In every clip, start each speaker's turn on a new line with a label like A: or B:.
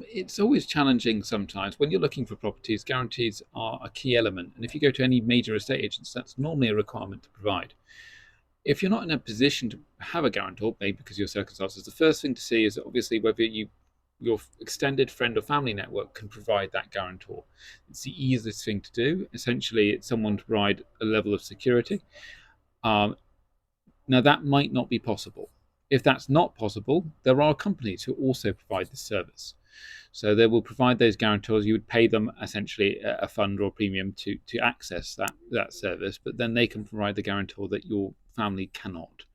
A: It's always challenging sometimes. When you're looking for properties, guarantees are a key element. And if you go to any major estate agents, that's normally a requirement to provide. If you're not in a position to have a guarantor, maybe because of your circumstances, the first thing to see is obviously whether your extended friend or family network can provide that guarantor. It's the easiest thing to do. Essentially, it's someone to provide a level of security. Um, Now, that might not be possible. If that's not possible, there are companies who also provide this service. So they will provide those guarantors. You would pay them essentially a fund or a premium to access that service, but then they can provide the guarantor that your family cannot.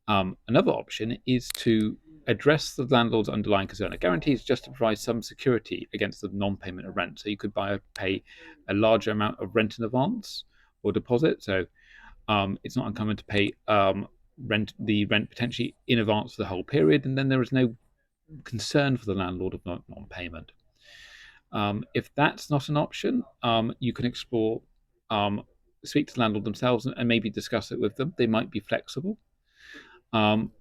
A: Another option is to address the landlord's underlying concern. A guarantee is just to provide some security against the non-payment of rent. So you could pay a larger amount of rent in advance or deposit. So it's not uncommon to pay the rent potentially in advance for the whole period, and then there is no concern for the landlord of non-payment. If that's not an option, you can explore, speak to the landlord themselves and maybe discuss it with them. They might be flexible. Um,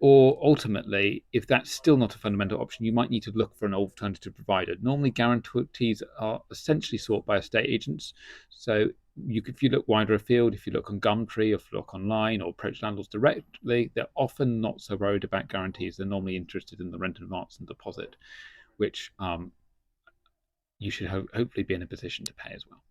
A: or ultimately, if that's still not a fundamental option, you might need to look for an alternative provider. Normally, guarantees are essentially sought by estate agents. So if you look wider afield, if you look on Gumtree, or if you look online, or approach landlords directly, they're often not so worried about guarantees. They're normally interested in the rent advance and deposit, which you should hopefully be in a position to pay as well.